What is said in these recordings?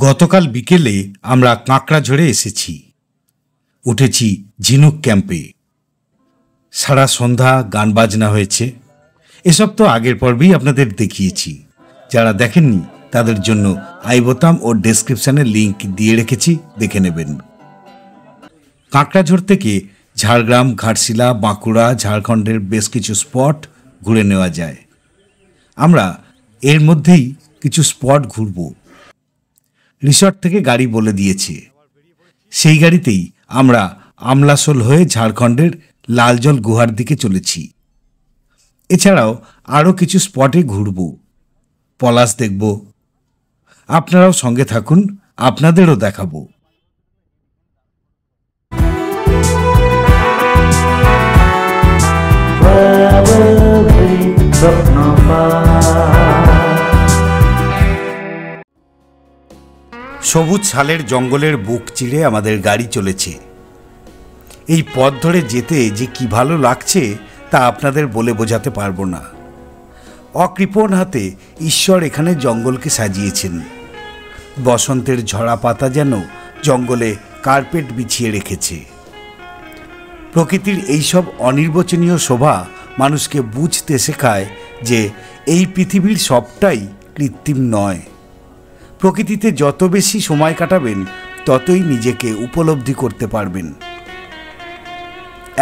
গতকাল বিকেলে আমরা কাঁকড়াঝোড়ে এসেছি, উঠেছি ঝিনুক ক্যাম্পে। সারা সন্ধ্যা গান বাজনা হয়েছে। এসব তো আগের পর্বেই আপনাদের দেখিয়েছি। যারা দেখেননি তাদের জন্য আই বোতাম ও ডেসক্রিপশনে লিংক দিয়ে রেখেছি, দেখে নেবেন। কাঁকড়াঝোড় থেকে ঝাড়গ্রাম, ঘাটশিলা, বাঁকুড়া, ঝাড়খণ্ডের বেশ কিছু স্পট ঘুরে নেওয়া যায়। আমরা এর মধ্যেই কিছু স্পট ঘুরব। রিসর্ট থেকে গাড়ি বলে দিয়েছে, সেই গাড়িতেই আমরা আমলাসোল হয়ে ঝাড়খণ্ডের লালজল গুহার দিকে চলেছি। এছাড়াও আরও কিছু স্পটে ঘুরব, পলাশ দেখব। আপনারাও সঙ্গে থাকুন, আপনাদেরও দেখাবো। সবুজ শালের জঙ্গলের বুক চিরে আমাদের গাড়ি চলেছে। এই পথ ধরে যেতে যে কি ভালো লাগছে তা আপনাদের বলে বোঝাতে পারবো না। অকৃপণ হাতে ঈশ্বর এখানে জঙ্গলকে সাজিয়েছেন। বসন্তের ঝরা পাতা যেন জঙ্গলে কার্পেট বিছিয়ে রেখেছে। প্রকৃতির এইসব অনির্বচনীয় শোভা মানুষকে বুঝতে শেখায় যে এই পৃথিবীর সবটাই কৃত্রিম নয়। প্রকৃতিতে যত বেশি সময় কাটাবেন ততই নিজেকে উপলব্ধি করতে পারবেন।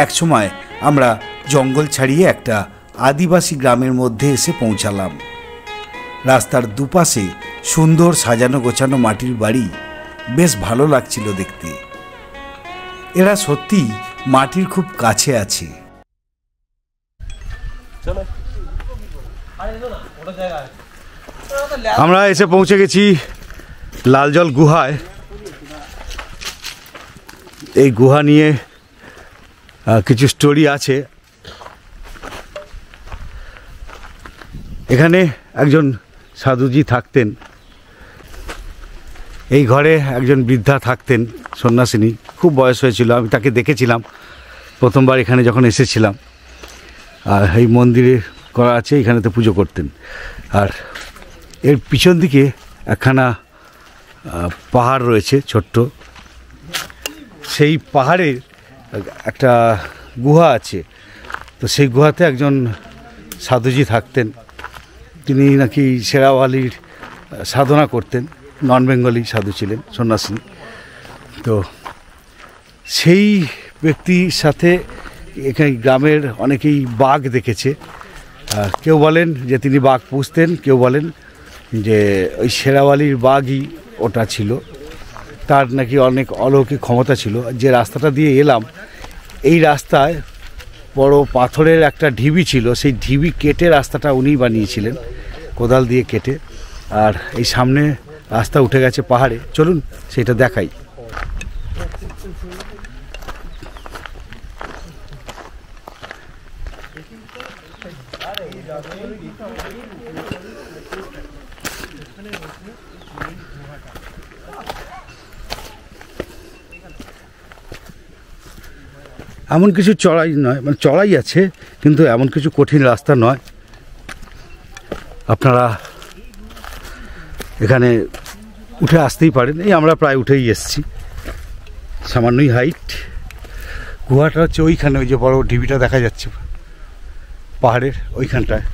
এক সময় আমরা জঙ্গল ছাড়িয়ে একটা আদিবাসী গ্রামের মধ্যে এসে পৌঁছালাম। রাস্তার দুপাশে সুন্দর সাজানো গোছানো মাটির বাড়ি, বেশ ভালো লাগছিল দেখতে। এরা সত্যি মাটির খুব কাছে আছে। আমরা এসে পৌঁছে গেছি লালজল গুহায়। এই গুহা নিয়ে কিছু স্টোরি আছে। এখানে একজন সাধুজি থাকতেন। এই ঘরে একজন বৃদ্ধা থাকতেন, সন্ন্যাসিনী। খুব বয়স হয়েছিল, আমি তাকে দেখেছিলাম প্রথমবার এখানে যখন এসেছিলাম। আর এই মন্দিরে করা আছে, এখানেতে পুজো করতেন। আর এর পিছন দিকে একখানা পাহাড় রয়েছে ছোট্ট। সেই পাহাড়ের একটা গুহা আছে। তো সেই গুহাতে একজন সাধুজি থাকতেন। তিনি নাকি শেরাওয়ালির সাধনা করতেন, নন বেঙ্গলি সাধু ছিলেন, সন্ন্যাসী। তো সেই ব্যক্তির সাথে এখানে গ্রামের অনেকেই বাঘ দেখেছে। কেউ বলেন যে তিনি বাঘ পুষতেন, কেউ বলেন যে ওই শেরাওয়ালির বাঘই ওটা ছিল। তার নাকি অনেক অলৌকিক ক্ষমতা ছিল। যে রাস্তাটা দিয়ে এলাম, এই রাস্তায় বড় পাথরের একটা ঢিবি ছিল। সেই ঢিবি কেটে রাস্তাটা উনিই বানিয়েছিলেন, কোদাল দিয়ে কেটে। আর এই সামনে রাস্তা উঠে গেছে পাহাড়ে। চলুন সেটা দেখাই। এমন কিছু চড়াই নয়, মানে চড়াই আছে কিন্তু এমন কিছু কঠিন রাস্তা নয়। আপনারা এখানে উঠে আসতেই পারেন। এই আমরা প্রায় উঠেই এসেছি, সামান্যই হাইট। গুহাটা হচ্ছে ওইখানে, ওই যে বড় ঢিবিটা দেখা যাচ্ছে পাহাড়ের ওইখানটায়।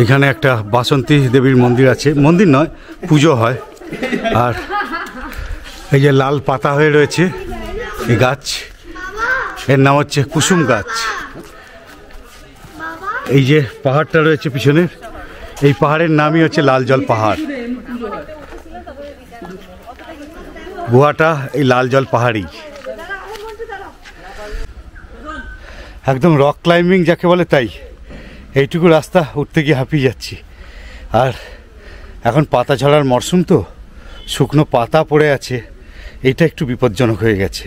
এখানে একটা বাসন্তী দেবীর মন্দির আছে। মন্দির নয়, পুজো হয়। আর এই যে লাল পাতা হয়ে রয়েছে এই গাছ, এর নাম হচ্ছে কুসুম গাছ। এই যে পাহাড়টা রয়েছে পিছনের, এই পাহাড়ের নামই হচ্ছে লালজল পাহাড়। গুহাটা এই লালজল পাহাড়ই। একদম রক ক্লাইম্বিং যাকে বলে, তাই এইটুকু রাস্তা উঠতে গিয়ে হাঁপিয়ে যাচ্ছি। আর এখন পাতা ঝরার মরশুম, তো শুকনো পাতা পড়ে আছে। এইটা একটু বিপজ্জনক হয়ে গেছে।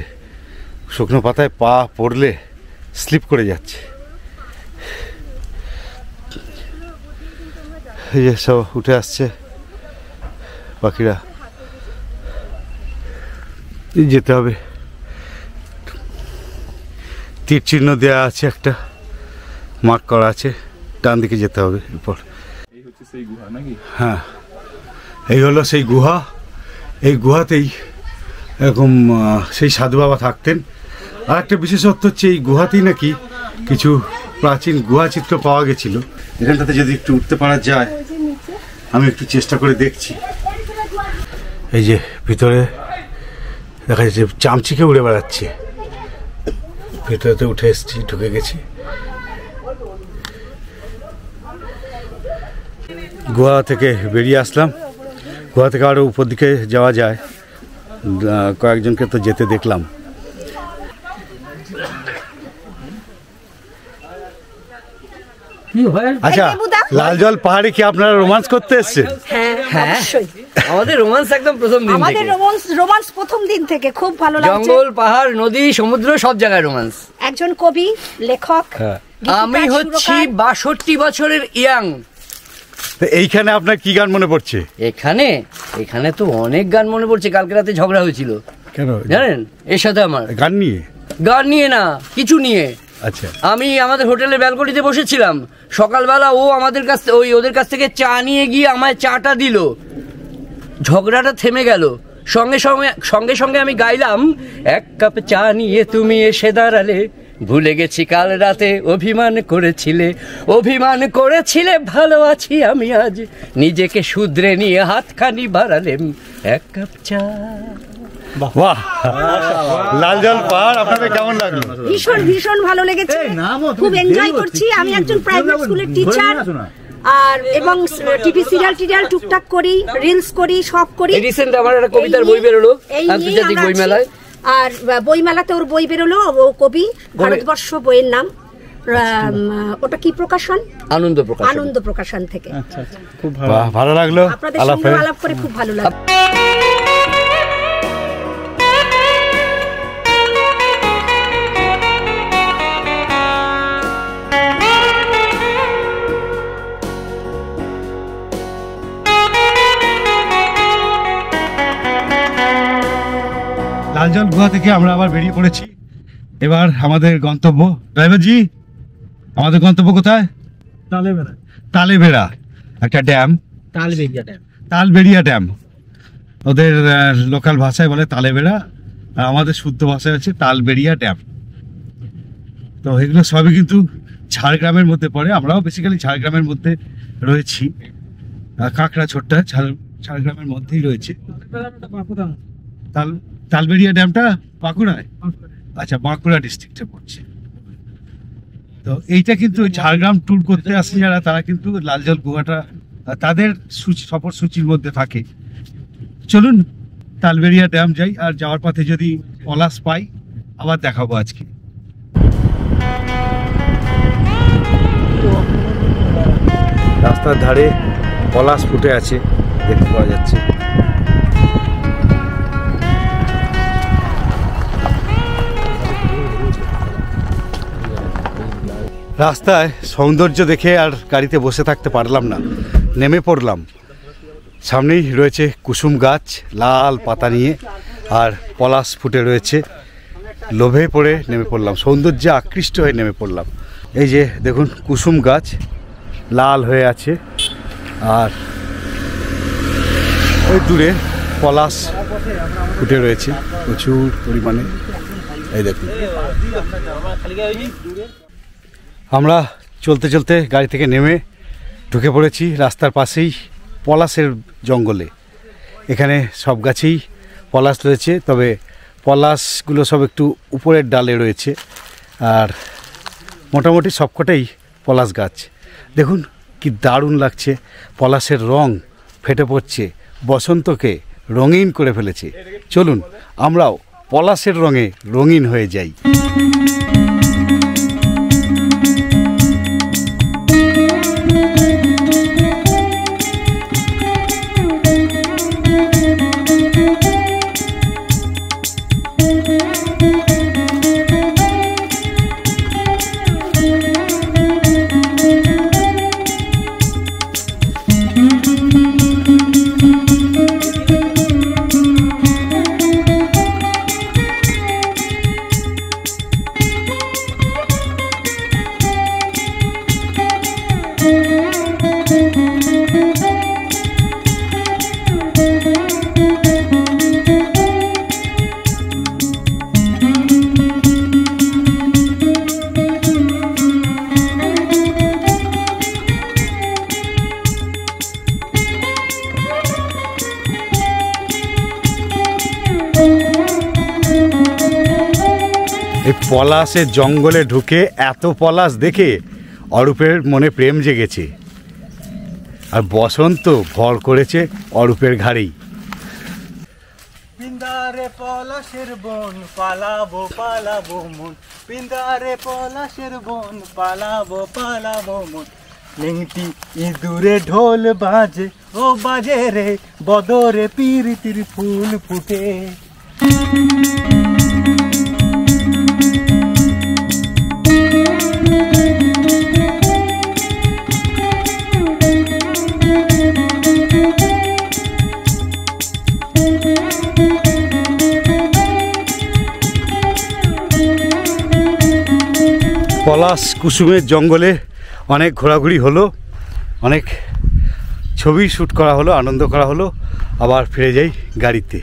শুকনো পাতায় পা পড়লে স্লিপ করে যাচ্ছে। এই যে সব উঠে আসছে পাখিরা। যেতে হবে। তীর চিহ্ন দেওয়া আছে, একটা মার্ক করা আছে। ডান দিকে যেতে হবে এরপর। এই হচ্ছে সেই গুহা নাকি? হ্যাঁ, এই হলো সেই গুহা। এই গুহাতেই এরকম সেই সাধু বাবা থাকতেন। আর একটা বিশেষত্ব হচ্ছে এই গুহাতেই নাকি কিছু প্রাচীন গুহা চিত্র পাওয়া গেছিল। এখানটাতে যদি একটু উঠতে পারা যায়, আমি একটু চেষ্টা করে দেখছি। এই যে ভিতরে দেখা যাচ্ছে চামচিকে উড়ে বেড়াচ্ছে। ভিতরেতে উঠে এসেছি, ঢুকে গেছি। গোয়া থেকে বেরিয়ে আসলাম। গোয়া থেকে আরও উপর দিকে যাওয়া যায়, কয়েকজনকে তো যেতে দেখলাম। আচ্ছা, লালজল পাহাড়ে কি আপনারা রোমান্স করতে এসছেন? হ্যাঁ, আমাদের রোমান্স একদম প্রথম দিন থেকে। আমাদের রোমান্স প্রথম দিন থেকে খুব ভালো লাগছে। জঙ্গল, পাহাড়, নদী, সমুদ্র সব জায়গায় রোমান্স। একজন কবি, লেখক, আমি হচ্ছি 62 বছরের ইয়াং। এইখানে আপনার কি গান মনে পড়ছে? এখানে তো অনেক গান মনে পড়ছে। কালকে রাতে ঝগড়া হয়েছিল। কেন জানেন? এর সাথে আমার গান নিয়ে না, কিছু নিয়ে। আচ্ছা, আমি আমাদের হোটেলের ব্যালকনিতে বসেছিলাম। সকালবেলা ও ওদের কাছ থেকে চা নিয়ে গিয়ে আমায় চাটা দিল। ঝগড়াটা থেমে গেল। সঙ্গে সঙ্গে আমি গাইলাম, এক কাপ চা নিয়ে তুমি এসে দাঁড়ালে, ভুলে গেছি কাল রাতে অভিমান করেছিলে, ভালো আছি আমি আজ, নিজেকে শুধরে নিয়ে হাতখানি বাড়ালেম, এক কাপ চা। বাহ, লালজল পাহাড় আপনাদের কেমন লাগলো? ভীষণ ভালো লেগেছে, খুব এনজয় করছি। আমি একজন প্রাইভেট স্কুলের টিচার, আর এবং টিভি সিরিয়াল টুকটাক করি, রিলস করি, সব করি। রিসেন্ট আমার একটা কবিতার বই বেরোলো আন্তর্জাতিক বইমেলায়, আর বইমেলাতে ওর বই বেরোলো। ও কবি, ভারতবর্ষ বইয়ের নাম। ওটা কি প্রকাশন? আনন্দ প্রকাশন থেকে। খুব ভালো লাগলো আপনাদের সঙ্গে আলাপ করে, খুব ভালো লাগলো। লালজল গুহা থেকে আমরা আবার বেরিয়ে পড়েছি। এবার আমাদের গন্তব্য, ড্রাইভারজি, আমাদের গন্তব্য কোথায়? তালেবেড়া একটা ড্যাম, তালবেড়িয়া ড্যাম। ওদের লোকাল ভাষায় বলে তালেবেড়া, আর আমাদের শুদ্ধ ভাষায় হচ্ছে তালবেড়িয়া ড্যাম। তো এগুলো সবই কিন্তু ঝাড়গ্রামের মধ্যে পড়ে। আমরাও বেসিক্যালি ঝাড়গ্রামের মধ্যে রয়েছি। কাঁকড়া ছোট্টা ঝাড়গ্রামের মধ্যেই রয়েছে। তালবেড়িয়া ড্যামটা বাঁকুড়ায়? আচ্ছা, বাঁকুড়া ডিস্ট্রিক্টে পড়ছে। তো এইটা কিন্তু ঝাড়গ্রাম ট্যুর করতে আসে যারা, তারা কিন্তু লালজল গুহাটা তাদের সফর সূচির মধ্যে থাকে। চলুন তালবেড়িয়া ড্যাম যাই, আর যাওয়ার পথে যদি পলাশ পাই আবার দেখাবো আজকে। রাস্তার ধারে পলাশ ফুটে আছে, দেখতে পাওয়া যাচ্ছে। রাস্তায় সৌন্দর্য দেখে আর গাড়িতে বসে থাকতে পারলাম না, নেমে পড়লাম। সামনেই রয়েছে কুসুম গাছ, লাল পাতা নিয়ে, আর পলাশ ফুটে রয়েছে। লোভে পড়ে নেমে পড়লাম, সৌন্দর্যে আকৃষ্ট হয়ে নেমে পড়লাম। এই যে দেখুন, কুসুম গাছ লাল হয়ে আছে, আর ওই দূরে পলাশ ফুটে রয়েছে প্রচুর পরিমাণে। এই দেখুন, আমরা চলতে চলতে গাড়ি থেকে নেমে ঢুকে পড়েছি রাস্তার পাশেই পলাশের জঙ্গলে। এখানে সব গাছেই পলাশ রয়েছে, তবে পলাশগুলো সব একটু উপরের ডালে রয়েছে, আর মোটামুটি সবকটাই পলাশ গাছ। দেখুন কি দারুণ লাগছে, পলাশের রং ফেটে পড়ছে, বসন্তকে রঙিন করে ফেলেছে। চলুন আমরাও পলাশের রঙে রঙিন হয়ে যাই। পলাশের জঙ্গলে ঢুকে এত পলাশ দেখে অরূপের মনে প্রেম জেগেছে, আর বসন্ত ভর করেছে অরূপের ঘাড়েই। পিন্দারে পলাশের বন পালাবো পালাবো মন, পিন্দারে পলাশের বন পালাবো পালাবো মন। নেংটি ইঁদুরে ঢোল বাজে, ও বাজে রে বদরে পিরিতির ফুল ফুটে। পলাশ কুসুমের জঙ্গলে অনেক ঘোরাঘুরি হলো, অনেক ছবি শ্যুট করা হলো, আনন্দ করা হলো। আবার ফিরে যাই গাড়িতে।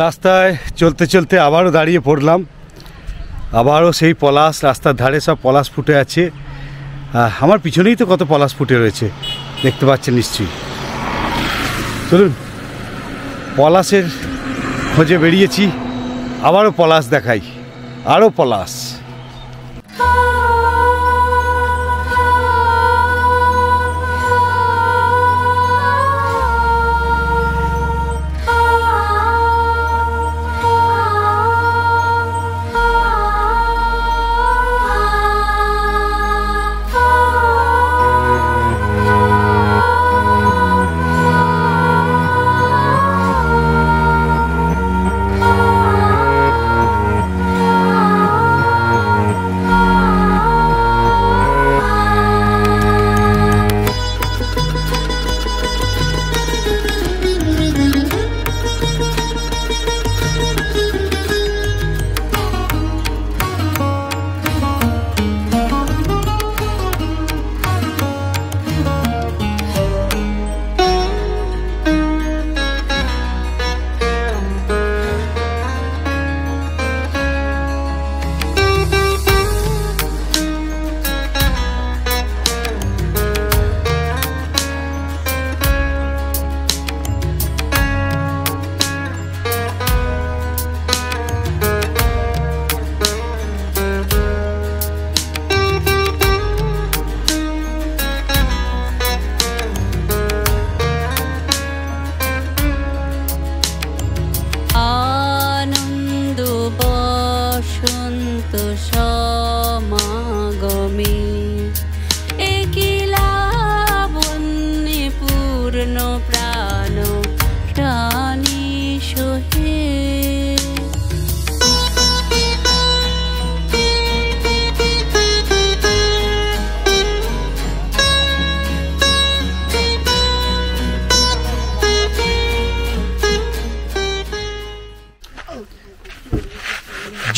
রাস্তায় চলতে চলতে আবারও দাঁড়িয়ে পড়লাম, আবারও সেই পলাশ, রাস্তার ধারে সব পলাশ ফুটে আছে। আমার পিছনেই তো কত পলাশ ফুটে রয়েছে, দেখতে পাচ্ছেন নিশ্চয়ই। চলুন, পলাশের খোঁজে বেরিয়েছি, আবারও পলাশ দেখাই, আরও পলাশ।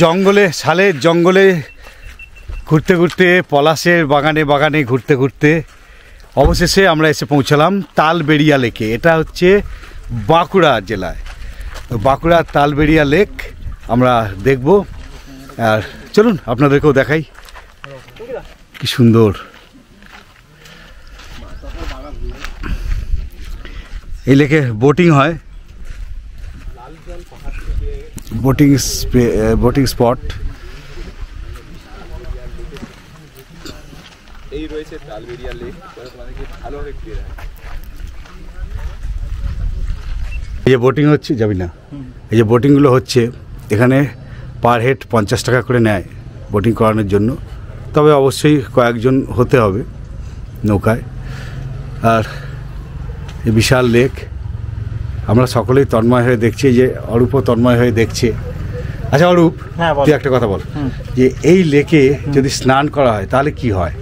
জঙ্গলে, শালের জঙ্গলে ঘুরতে ঘুরতে, পলাশের বাগানে বাগানে ঘুরতে ঘুরতে অবশেষে আমরা এসে পৌঁছালাম তালবেড়িয়া লেকে। এটা হচ্ছে বাঁকুড়া জেলায়, বাঁকুড়ার তালবেড়িয়া লেক আমরা দেখব। আর চলুন আপনাদেরকেও দেখাই কি সুন্দর। এই লেকে বোটিং হয়, বোটিং স্পট। এই রয়েছে তালবেড়িয়া লেক, তোমাদেরকে ভালোভাবে ঘুরে দেখাই। এই যে বোটিং হচ্ছে, যাবি না, এই যে বোটিংগুলো হচ্ছে এখানে পার হেড 50 টাকা করে নেয় বোটিং করানোর জন্য। তবে অবশ্যই কয়েকজন হতে হবে নৌকায়। আর এই বিশাল লেক, আমরা সকলেই তন্ময় হয়ে দেখছি, যে অরূপও তন্ময় হয়ে দেখছে। আচ্ছা অরূপ, তুই একটা কথা বল, যে এই লেকে যদি স্নান করা হয় তাহলে কি হয়?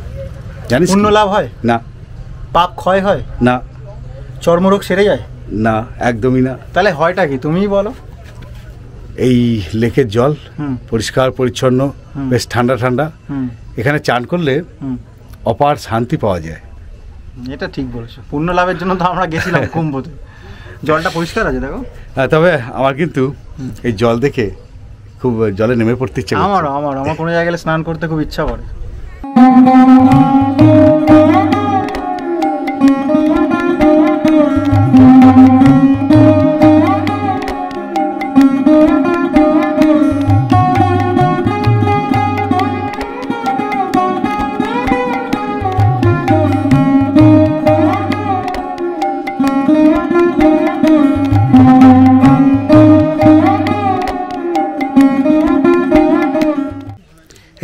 জানিস পুণ্য লাভ হয়? না। পাপ ক্ষয় হয়? না। চর্মরোগ সেরে যায়? না, একদমই না। তাহলে হয়টা কি তুমিই বলো। এই লেকের জল পরিষ্কার পরিচ্ছন্ন, বেশ ঠান্ডা ঠান্ডা, এখানে চান করলে অপার শান্তি পাওয়া যায়। এটা ঠিক বলেছো, পুণ্য লাভের জন্য তো আমরা গেছিলাম কুম্ভতে। জলটা পরিষ্কার আছে দেখো। তবে আমার কিন্তু এই জল দেখে খুব জলে নেমে পড়তে ইচ্ছে করছে। আমার কোনো জায়গায় স্নান করতে খুব ইচ্ছা করে।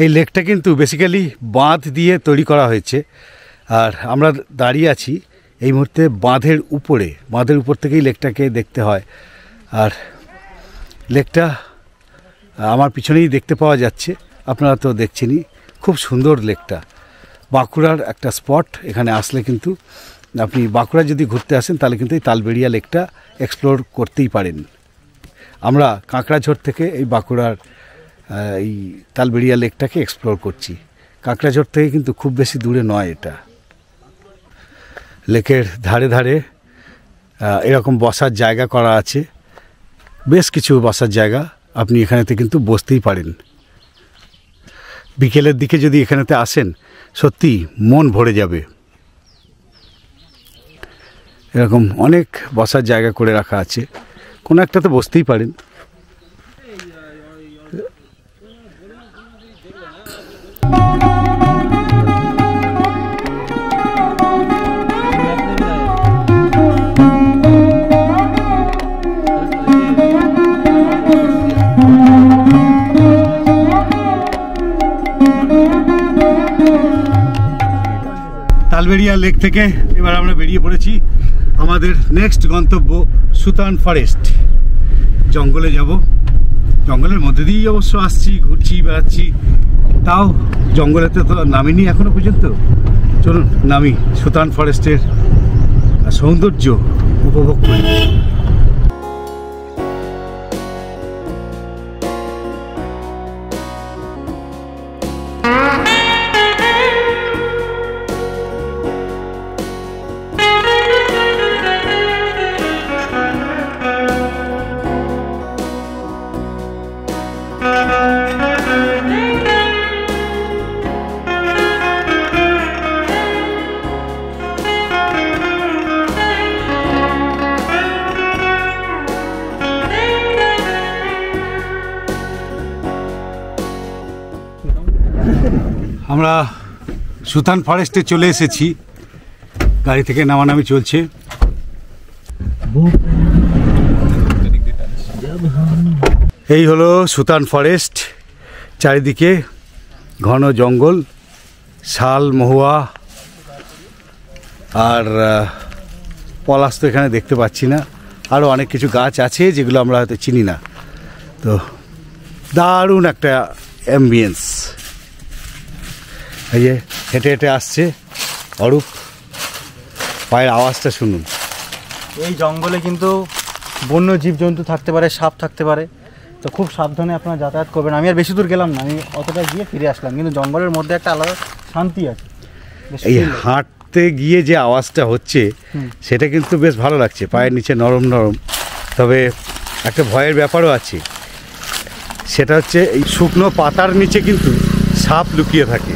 এই লেকটা কিন্তু বেসিক্যালি বাঁধ দিয়ে তৈরি করা হয়েছে, আর আমরা দাঁড়িয়ে আছি এই মুহূর্তে বাঁধের উপর থেকেই লেকটাকে দেখতে হয়। আর লেকটা আমার পিছনেই দেখতে পাওয়া যাচ্ছে, আপনারা তো দেখছেনই, খুব সুন্দর লেকটা। বাঁকুড়ার একটা স্পট, এখানে আসলে কিন্তু আপনি বাঁকুড়া যদি ঘুরতে আসেন তাহলে কিন্তু এই তালবেড়িয়া লেকটা এক্সপ্লোর করতেই পারেন। আমরা কাঁকড়াঝোড় থেকে এই বাঁকুড়ার এই তালবেড়িয়া লেকটাকে এক্সপ্লোর করছি। কাঁকড়াঝোড় থেকে কিন্তু খুব বেশি দূরে নয় এটা। লেকের ধারে ধারে এরকম বসার জায়গা করা আছে, বেশ কিছু বসার জায়গা, আপনি এখানেতে কিন্তু বসতেই পারেন। বিকেলের দিকে যদি এখানেতে আসেন সত্যি মন ভরে যাবে। এরকম অনেক বসার জায়গা করে রাখা আছে, কোনো একটাতে বসতেই পারেন। তালবেড়িয়া লেক থেকে এবার আমরা বেরিয়ে পড়েছি। আমাদের নেক্সট গন্তব্য সুতান ফরেস্ট। জঙ্গলে যাব, জঙ্গলের মধ্যে দিয়েই অবশ্য আসছি, ঘুরছি, বেড়াচ্ছি, তাও জঙ্গলেতে তো নামিনি এখনো পর্যন্ত। চলুন নামি, সুতান ফরেস্টের সৌন্দর্য উপভোগ করি। আমরা সুতান ফরেস্টে চলে এসেছি, গাড়ি থেকে নামানামি চলছে। এই হলো সুতান ফরেস্ট, চারিদিকে ঘন জঙ্গল, শাল, মহুয়া আর পলাশ তো এখানে দেখতে পাচ্ছি না, আরও অনেক কিছু গাছ আছে যেগুলো আমরা হয়তো চিনি না। তো দারুণ একটা অ্যাম্বিয়েন্স। এই যে হেঁটে হেঁটে আসছে অরূপ, পায়ের আওয়াজটা শুনুন। এই জঙ্গলে কিন্তু বন্য জীবজন্তু থাকতে পারে, সাপ থাকতে পারে, তো খুব সাবধানে আপনারা যাতায়াত করবেন। আমি আর বেশি দূর গেলাম না, আমি অতটা গিয়ে ফিরে আসলাম, কিন্তু জঙ্গলের মধ্যে একটা আলাদা শান্তি আছে। এই হাঁটতে গিয়ে যে আওয়াজটা হচ্ছে সেটা কিন্তু বেশ ভালো লাগছে, পায়ের নিচে নরম নরম। তবে একটা ভয়ের ব্যাপারও আছে, সেটা হচ্ছে এই শুকনো পাতার নিচে কিন্তু সাপ লুকিয়ে থাকে।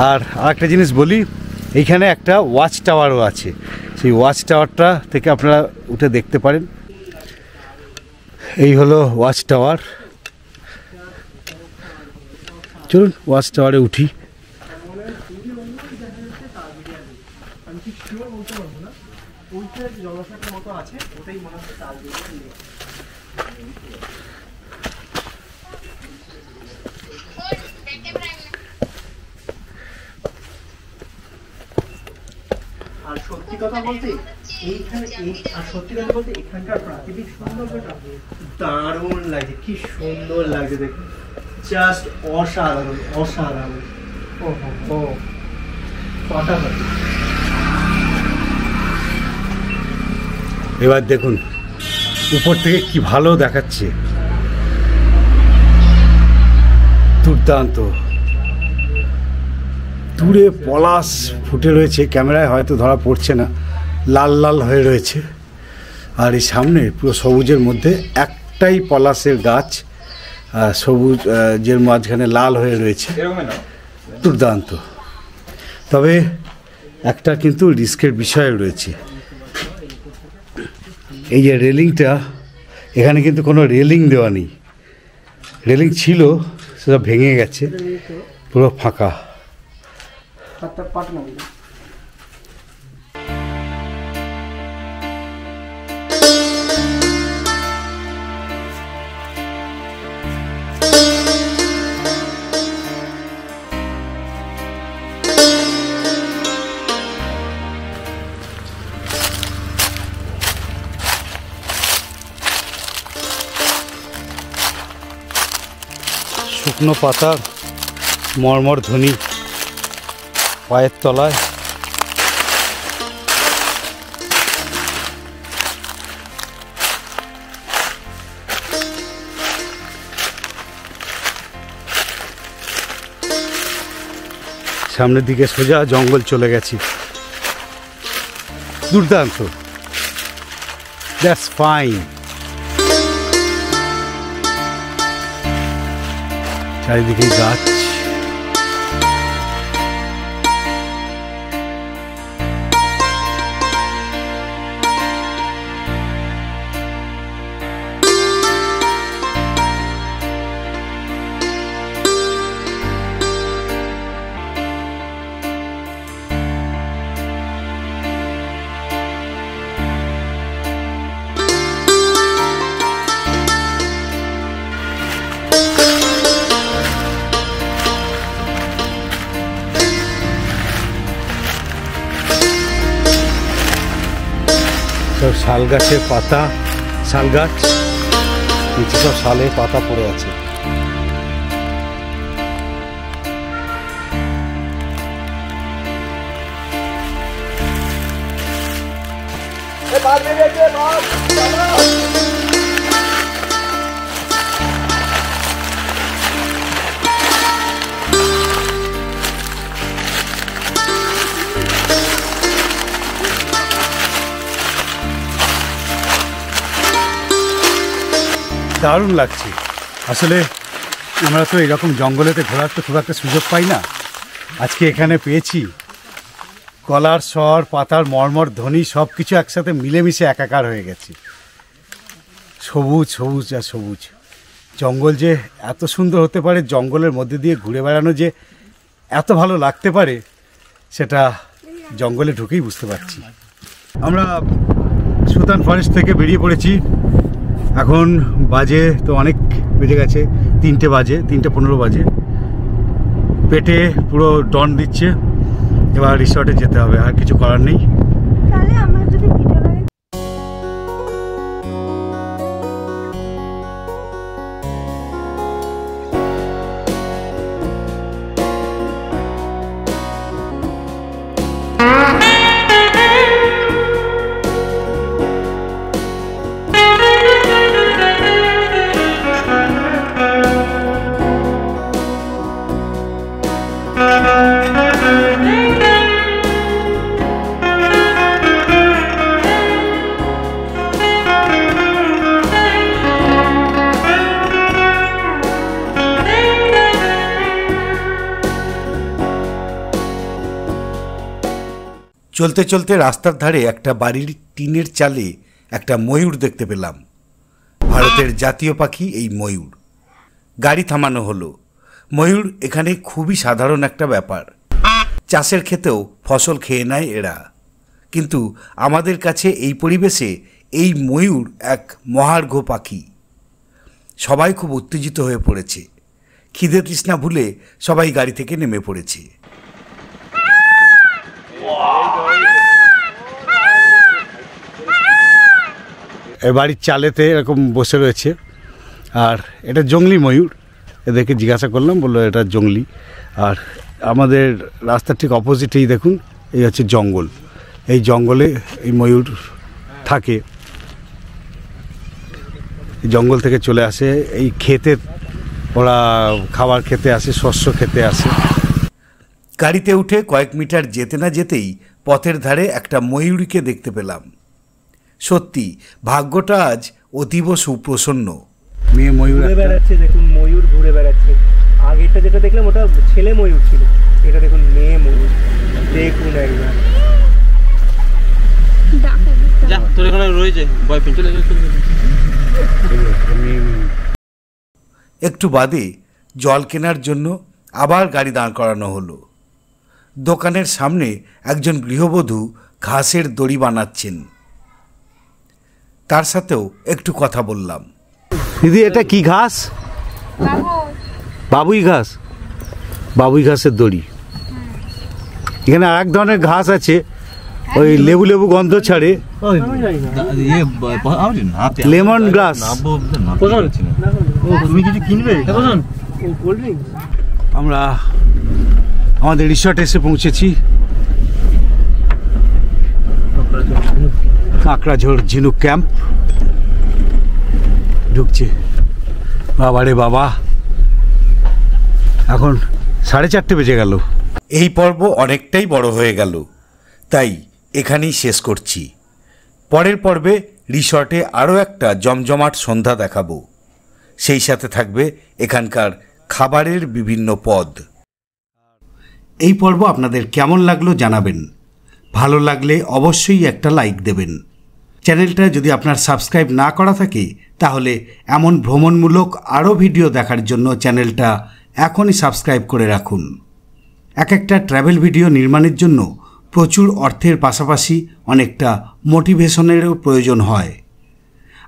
আর আরেকটা জিনিস বলি, এইখানে একটা ওয়াচ টাওয়ারও আছে, সেই ওয়াচ টাওয়ারটা থেকে আপনারা উঠে দেখতে পারেন। এই হলো ওয়াচ টাওয়ার, চলুন ওয়াচ টাওয়ারে উঠি। আর সত্যি কথা বলতে এখানকার প্রাকৃতিক সৌন্দর্যটা দারুণ লাগে, কি সুন্দর লাগে দেখুন, জাস্ট অসাধারণ অসাধারণ। এবার দেখুন উপর থেকে কি ভালো দেখাচ্ছে, দুর্দান্ত। দূরে পলাশ ফুটে রয়েছে, ক্যামেরায় হয়তো ধরা পড়ছে না, লাল লাল হয়ে রয়েছে। আর এই সামনে পুরো সবুজের মধ্যে একটাই পলাশের গাছ, সবুজ যে মাঝখানে লাল হয়ে রয়েছে, দুর্দান্ত। তবে একটা কিন্তু রিস্কের বিষয় রয়েছে, এই যে রেলিংটা, এখানে কিন্তু কোনো রেলিং দেওয়া নেই। রেলিং ছিল, সেটা ভেঙে গেছে, পুরো ফাঁকা। শুকনো পাতার মর্মর ধ্বনি পায়ের তলায়। সামনের দিকে সোজা জঙ্গল চলে গেছি, দুর্দান্ত। That's fine. চারিদিকে গাছ, সব শাল গাছের পাতা, শাল গাছ নিচে সব শালের পাতা পড়ে আছে। দারুণ লাগছে। আসলে আমরা তো এরকম জঙ্গলেতে ঘোরার তো খুব একটা সুযোগ পাই না, আজকে এখানে পেয়েছি। কলার স্বর, পাতার মর্মর ধ্বনি সব কিছু একসাথে মিলেমিশে একাকার হয়ে গেছে। সবুজ সবুজ আর সবুজ। জঙ্গল যে এত সুন্দর হতে পারে, জঙ্গলের মধ্যে দিয়ে ঘুরে বেড়ানো যে এত ভালো লাগতে পারে, সেটা জঙ্গলে ঢুকেই বুঝতে পারছি। আমরা সুতান ফরেস্ট থেকে বেরিয়ে পড়েছি। এখন বাজে তো অনেক বেজে গেছে, 3টে বাজে, 3:15 বাজে। পেটে পুরো ডন দিচ্ছে, এবার রিসর্টে যেতে হবে, আর কিছু করার নেই। তাহলে আমরা যদি ভিডিও লাগে চলতে চলতে রাস্তার ধারে একটা বাড়ির টিনের চালে একটা ময়ূর দেখতে পেলাম। ভারতের জাতীয় পাখি এই ময়ূর। গাড়ি থামানো হলো। ময়ূর এখানে খুবই সাধারণ একটা ব্যাপার। চাষের ক্ষেতেও ফসল খেয়ে নেয় এরা, কিন্তু আমাদের কাছে এই পরিবেশে এই ময়ূর এক মহার্ঘ পাখি। সবাই খুব উত্তেজিত হয়ে পড়েছে। খিদে তৃষ্ণা ভুলে সবাই গাড়ি থেকে নেমে পড়েছে। এ বাড়ির চালেতে এরকম বসে রয়েছে, আর এটা জংলি ময়ূর। এদেরকে জিজ্ঞাসা করলাম, বললো এটা জংলি। আর আমাদের রাস্তার ঠিক অপোজিটেই দেখুন এই হচ্ছে জঙ্গল, এই জঙ্গলে এই ময়ূর থাকে, জঙ্গল থেকে চলে আসে এই খেতে, ওরা খাবার খেতে আসে, শস্য খেতে আসে। গাড়িতে উঠে কয়েক মিটার যেতে না যেতেই পথের ধারে একটা ময়ূরীকে দেখতে পেলাম। সত্যি ভাগ্যটা আজ অতীব সুপ্রসন্ন। মেয়ে ময়ূর ঘুরে বেড়াচ্ছে, দেখুন ময়ূর ঘুরে বেড়াচ্ছে। আগেরটা যেটা দেখলাম ওটা ছেলে ময়ূর ছিল, এটা দেখুন মেয়ে ময়ূর। দেখুন একবার তোর এখানে রয়েছে বয়ফ্রেন্ড, চলে যাচ্ছে। একটু বাদে জল কেনার জন্য আবার গাড়ি দাঁড় করানো হলো। দোকানের সামনে একজন গৃহবধূ ঘাসের দড়ি বানাচ্ছেন, তার সাথেও একটু কথা বললাম। দিদি এটা কি ঘাস? বাবুই ঘাস। বাবুই ঘাসের দড়ি। এখানে আর এক ধরনের ঘাস আছে, ওই লেবু লেবু গন্ধ ছাড়ে, লেমন গ্রাস। তুমি কিছু কিনবে? আমরা আমাদের রিসর্টে এসে পৌঁছেছি। কাঁকড়াঝোড় ঝিনুক ক্যাম্প। ঢুকছে, বাবা রে বাবা, এখন 4:30 বেজে গেল। এই পর্ব অনেকটাই বড় হয়ে গেল, তাই এখানেই শেষ করছি। পরের পর্বে রিসর্টে আরও একটা জমজমাট সন্ধ্যা দেখাবো, সেই সাথে থাকবে এখানকার খাবারের বিভিন্ন পদ। এই পর্ব আপনাদের কেমন লাগলো জানাবেন, ভালো লাগলে অবশ্যই একটা লাইক দেবেন। চ্যানেলটা যদি আপনার সাবস্ক্রাইব না করা থাকে তাহলে এমন ভ্রমণমূলক আরও ভিডিও দেখার জন্য চ্যানেলটা এখনই সাবস্ক্রাইব করে রাখুন। এক একটা ট্র্যাভেল ভিডিও নির্মাণের জন্য প্রচুর অর্থের পাশাপাশি অনেকটা মোটিভেশনেরও প্রয়োজন হয়।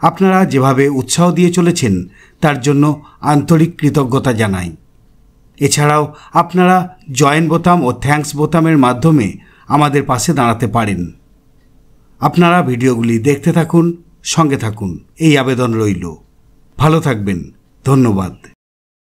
আপনারা যেভাবে উৎসাহ দিয়ে চলেছেন তার জন্য আন্তরিক কৃতজ্ঞতা জানাই। এছাড়াও আপনারা জয়েন বোতাম ও থ্যাঙ্কস বোতামের মাধ্যমে আমাদের পাশে দাঁড়াতে পারেন। আপনারা ভিডিওগুলি দেখতে থাকুন, সঙ্গে থাকুন, এই আবেদন রইল। ভালো থাকবেন, ধন্যবাদ।